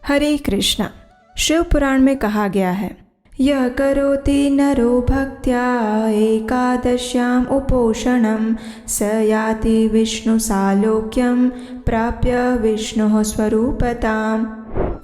हरे कृष्णा। शिव पुराण में कहा गया है, यह करोति नरो भक्त्या एकादश्याम उपोषणम स याति विष्णु सालोक्यम प्राप्य विष्णु स्वरूपताम।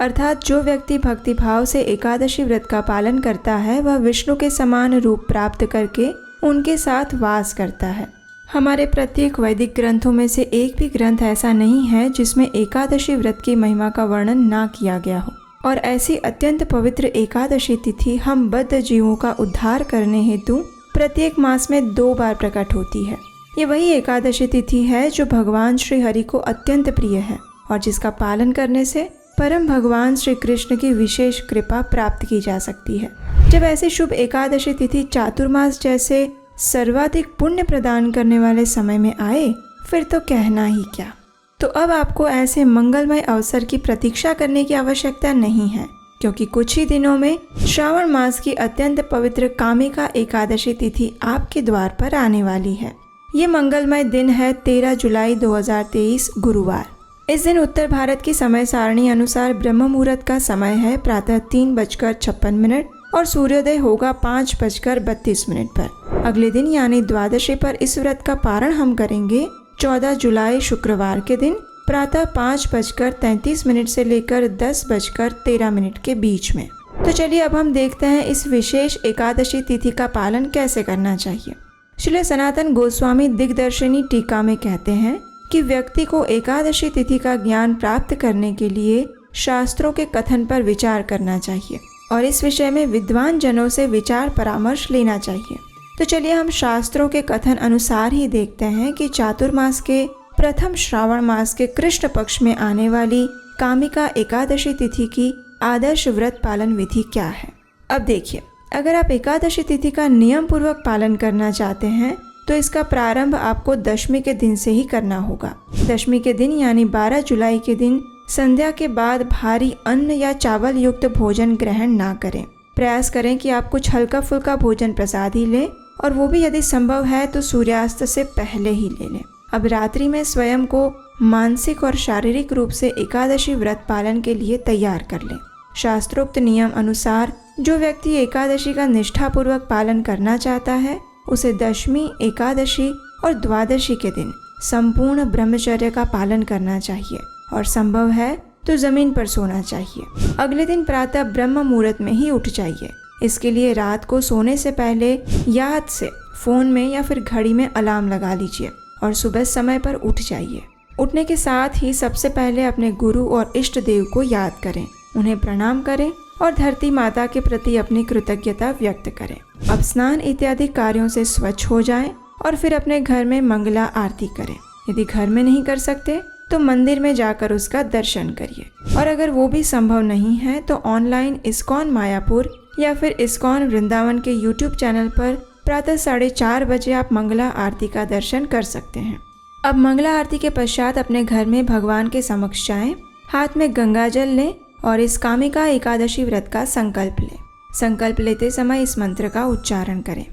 अर्थात जो व्यक्ति भक्तिभाव से एकादशी व्रत का पालन करता है वह विष्णु के समान रूप प्राप्त करके उनके साथ वास करता है। हमारे प्रत्येक वैदिक ग्रंथों में से एक भी ग्रंथ ऐसा नहीं है जिसमें एकादशी व्रत की महिमा का वर्णन ना किया गया हो। और ऐसी अत्यंत पवित्र एकादशी तिथि हम बद्ध जीवों का उद्धार करने हेतु प्रत्येक मास में 2 बार प्रकट होती है। ये वही एकादशी तिथि है जो भगवान श्री हरि को अत्यंत प्रिय है और जिसका पालन करने से परम भगवान श्री कृष्ण की विशेष कृपा प्राप्त की जा सकती है। जब ऐसी शुभ एकादशी तिथि चातुर्मास जैसे सर्वाधिक पुण्य प्रदान करने वाले समय में आए, फिर तो कहना ही क्या। तो अब आपको ऐसे मंगलमय अवसर की प्रतीक्षा करने की आवश्यकता नहीं है, क्योंकि कुछ ही दिनों में श्रावण मास की अत्यंत पवित्र कामिका एकादशी तिथि आपके द्वार पर आने वाली है। ये मंगलमय दिन है 13 जुलाई 2023 गुरुवार। इस दिन उत्तर भारत की समय सारणी अनुसार ब्रह्म मुहूर्त का समय है प्रातः 3:56 और सूर्योदय होगा 5:32 पर। अगले दिन यानी द्वादशी पर इस व्रत का पारण हम करेंगे 14 जुलाई शुक्रवार के दिन प्रातः 5:33 से लेकर 10:13 के बीच में। तो चलिए अब हम देखते हैं इस विशेष एकादशी तिथि का पालन कैसे करना चाहिए। श्री सनातन गोस्वामी दिग्दर्शिनी टीका में कहते हैं कि व्यक्ति को एकादशी तिथि का ज्ञान प्राप्त करने के लिए शास्त्रों के कथन पर विचार करना चाहिए और इस विषय में विद्वान जनों से विचार परामर्श लेना चाहिए। तो चलिए हम शास्त्रों के कथन अनुसार ही देखते हैं कि चातुर्मास के प्रथम श्रावण मास के कृष्ण पक्ष में आने वाली कामिका एकादशी तिथि की आदर्श व्रत पालन विधि क्या है। अब देखिए, अगर आप एकादशी तिथि का नियम पूर्वक पालन करना चाहते हैं तो इसका प्रारंभ आपको दशमी के दिन से ही करना होगा। दशमी के दिन यानी 12 जुलाई के दिन संध्या के बाद भारी अन्न या चावल युक्त भोजन ग्रहण ना करें। प्रयास करें कि आप कुछ हल्का फुल्का भोजन प्रसाद ही लें और वो भी यदि संभव है तो सूर्यास्त से पहले ही ले लें। अब रात्रि में स्वयं को मानसिक और शारीरिक रूप से एकादशी व्रत पालन के लिए तैयार कर लें। शास्त्रोक्त नियम अनुसार जो व्यक्ति एकादशी का निष्ठापूर्वक पालन करना चाहता है उसे दशमी, एकादशी और द्वादशी के दिन संपूर्ण ब्रह्मचर्य का पालन करना चाहिए और संभव है तो जमीन पर सोना चाहिए। अगले दिन प्रातः ब्रह्म मुहूर्त में ही उठ जाइए। इसके लिए रात को सोने से पहले याद से फोन में या फिर घड़ी में अलार्म लगा लीजिए और सुबह समय पर उठ जाइए। उठने के साथ ही सबसे पहले अपने गुरु और इष्ट देव को याद करें, उन्हें प्रणाम करें और धरती माता के प्रति अपनी कृतज्ञता व्यक्त करें। अब स्नान इत्यादि कार्यों से स्वच्छ हो जाएं और फिर अपने घर में मंगला आरती करें। यदि घर में नहीं कर सकते तो मंदिर में जाकर उसका दर्शन करिए और अगर वो भी संभव नहीं है तो ऑनलाइन इस्कॉन मायापुर या फिर इस्कॉन वृंदावन के YouTube चैनल पर प्रातः 4:30 बजे आप मंगला आरती का दर्शन कर सकते हैं। अब मंगला आरती के पश्चात अपने घर में भगवान के समक्ष जाएं, हाथ में गंगा जल लें और इस कामिका एकादशी व्रत का संकल्प लें। संकल्प लेते समय इस मंत्र का उच्चारण करें।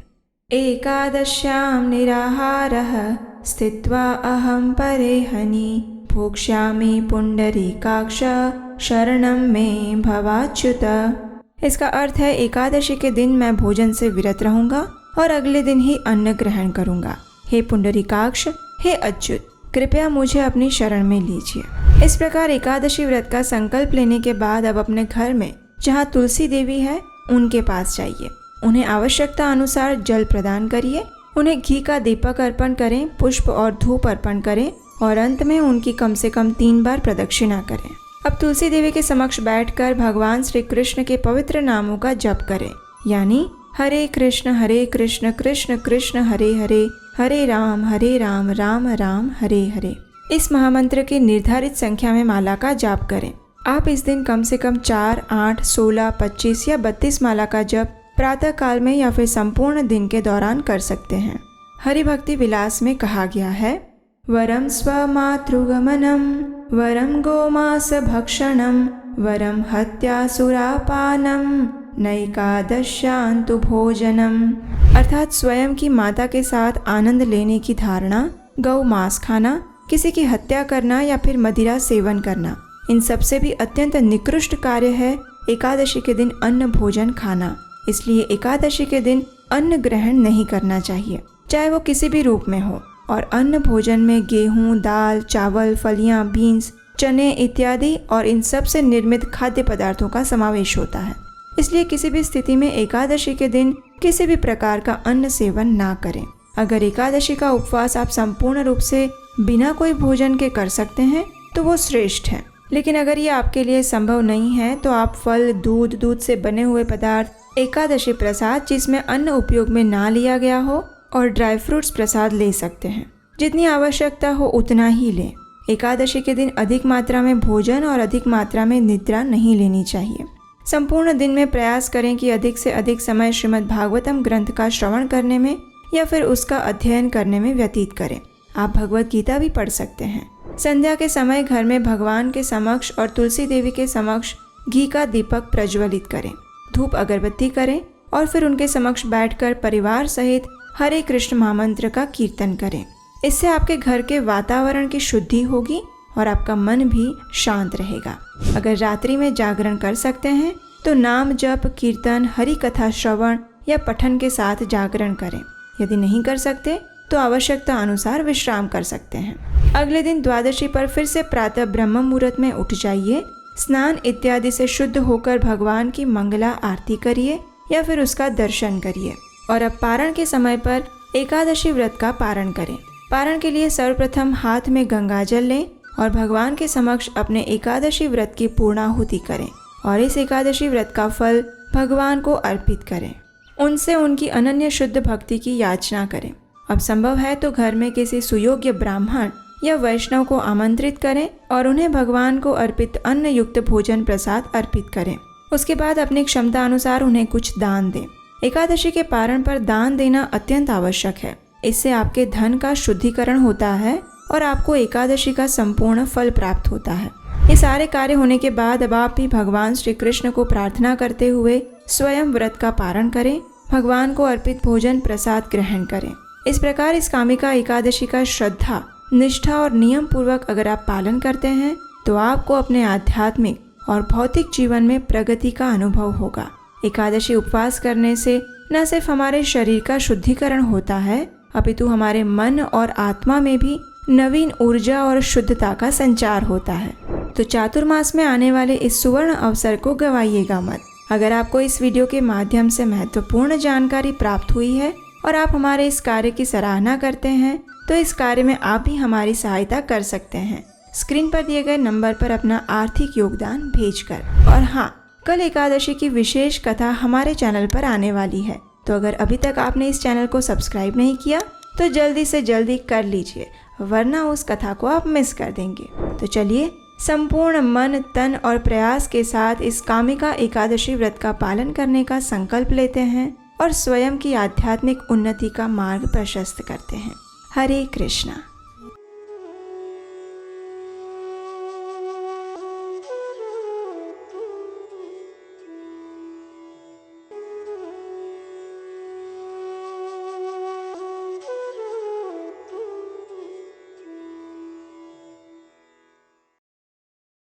एकादश्याम निराहारः स्थित्वा अहम परेहनि भोक्ष्यामि पुंडरीकाक्ष शरणं मे भवाच्युत। इसका अर्थ है एकादशी के दिन मैं भोजन से विरत रहूंगा और अगले दिन ही अन्न ग्रहण करूंगा। हे पुंडरीकाक्ष, हे अच्युत, कृपया मुझे अपनी शरण में लीजिए। इस प्रकार एकादशी व्रत का संकल्प लेने के बाद अब अपने घर में जहाँ तुलसी देवी है उनके पास जाइए। उन्हें आवश्यकता अनुसार जल प्रदान करिए, उन्हें घी का दीपक अर्पण करें, पुष्प और धूप अर्पण करें और अंत में उनकी कम से कम 3 बार प्रदक्षिणा करें। अब तुलसी देवी के समक्ष बैठकर भगवान श्री कृष्ण के पवित्र नामों का जप करें, यानी हरे कृष्ण कृष्ण कृष्ण हरे हरे, हरे राम राम राम हरे हरे। इस महामंत्र की निर्धारित संख्या में माला का जाप करें। आप इस दिन कम से कम 4, 8, 16, 25 या 32 माला का जप प्रातः काल में या फिर संपूर्ण दिन के दौरान कर सकते हैं। हरि भक्ति विलास में कहा गया है, वरम स्वमातृगमनम वरम गोमास भक्षणम वरम हत्यासुरापानम नैकादश्यान्तु भोजनम। अर्थात स्वयं की माता के साथ आनंद लेने की धारणा, गौ मांस खाना, किसी की हत्या करना या फिर मदिरा सेवन करना, इन सबसे भी अत्यंत निकृष्ट कार्य है एकादशी के दिन अन्न भोजन खाना। इसलिए एकादशी के दिन अन्न ग्रहण नहीं करना चाहिए, चाहे वो किसी भी रूप में हो। और अन्न भोजन में गेहूं, दाल, चावल, फलियां, बीन्स, चने इत्यादि और इन सब से निर्मित खाद्य पदार्थों का समावेश होता है। इसलिए किसी भी स्थिति में एकादशी के दिन किसी भी प्रकार का अन्न सेवन ना करें। अगर एकादशी का उपवास आप संपूर्ण रूप से बिना कोई भोजन के कर सकते हैं तो वो श्रेष्ठ है। लेकिन अगर ये आपके लिए संभव नहीं है तो आप फल, दूध से बने हुए पदार्थ, एकादशी प्रसाद जिसमें अन्न उपयोग में ना लिया गया हो और ड्राई फ्रूट्स प्रसाद ले सकते हैं। जितनी आवश्यकता हो उतना ही लें। एकादशी के दिन अधिक मात्रा में भोजन और अधिक मात्रा में निद्रा नहीं लेनी चाहिए। संपूर्ण दिन में प्रयास करें कि अधिक से अधिक समय श्रीमद् भागवतम ग्रंथ का श्रवण करने में या फिर उसका अध्ययन करने में व्यतीत करें। आप भगवत गीता भी पढ़ सकते हैं। संध्या के समय घर में भगवान के समक्ष और तुलसी देवी के समक्ष घी का दीपक प्रज्वलित करें, धूप अगरबत्ती करें और फिर उनके समक्ष बैठकर परिवार सहित हरे कृष्ण महामंत्र का कीर्तन करें। इससे आपके घर के वातावरण की शुद्धि होगी और आपका मन भी शांत रहेगा। अगर रात्रि में जागरण कर सकते हैं तो नाम जप, कीर्तन, हरि कथा श्रवण या पठन के साथ जागरण करें। यदि नहीं कर सकते तो आवश्यकता अनुसार विश्राम कर सकते हैं। अगले दिन द्वादशी पर फिर से प्रातः ब्रह्म मुहूर्त में उठ जाइए, स्नान इत्यादि से शुद्ध होकर भगवान की मंगला आरती करिए या फिर उसका दर्शन करिए। और अब पारण के समय पर एकादशी व्रत का पारण करें। पारण के लिए सर्वप्रथम हाथ में गंगाजल लें और भगवान के समक्ष अपने एकादशी व्रत की पूर्णाहुति करें और इस एकादशी व्रत का फल भगवान को अर्पित करें। उनसे उनकी अनन्य शुद्ध भक्ति की याचना करें। अब संभव है तो घर में किसी सुयोग्य ब्राह्मण या वैष्णव को आमंत्रित करें और उन्हें भगवान को अर्पित अन्न युक्त भोजन प्रसाद अर्पित करें। उसके बाद अपनी क्षमता अनुसार उन्हें कुछ दान दें। एकादशी के पारण पर दान देना अत्यंत आवश्यक है। इससे आपके धन का शुद्धिकरण होता है और आपको एकादशी का संपूर्ण फल प्राप्त होता है। ये सारे कार्य होने के बाद अब आप भी भगवान श्री कृष्ण को प्रार्थना करते हुए स्वयं व्रत का पारण करें, भगवान को अर्पित भोजन प्रसाद ग्रहण करें। इस प्रकार इस कामिका एकादशी का श्रद्धा, निष्ठा और नियम पूर्वक अगर आप पालन करते हैं तो आपको अपने आध्यात्मिक और भौतिक जीवन में प्रगति का अनुभव होगा। एकादशी उपवास करने से न सिर्फ हमारे शरीर का शुद्धिकरण होता है अपितु हमारे मन और आत्मा में भी नवीन ऊर्जा और शुद्धता का संचार होता है। तो चातुर्मास में आने वाले इस सुवर्ण अवसर को गंवाइएगा मत। अगर आपको इस वीडियो के माध्यम से महत्वपूर्ण जानकारी प्राप्त हुई है और आप हमारे इस कार्य की सराहना करते हैं तो इस कार्य में आप भी हमारी सहायता कर सकते हैं स्क्रीन पर दिए गए नंबर पर अपना आर्थिक योगदान भेजकर। और हाँ, कल एकादशी की विशेष कथा हमारे चैनल पर आने वाली है, तो अगर अभी तक आपने इस चैनल को सब्सक्राइब नहीं किया तो जल्दी से जल्दी कर लीजिए, वरना उस कथा को आप मिस कर देंगे। तो चलिए संपूर्ण मन, तन और प्रयास के साथ इस कामिका एकादशी व्रत का पालन करने का संकल्प लेते हैं और स्वयं की आध्यात्मिक उन्नति का मार्ग प्रशस्त करते हैं। हरे कृष्णा।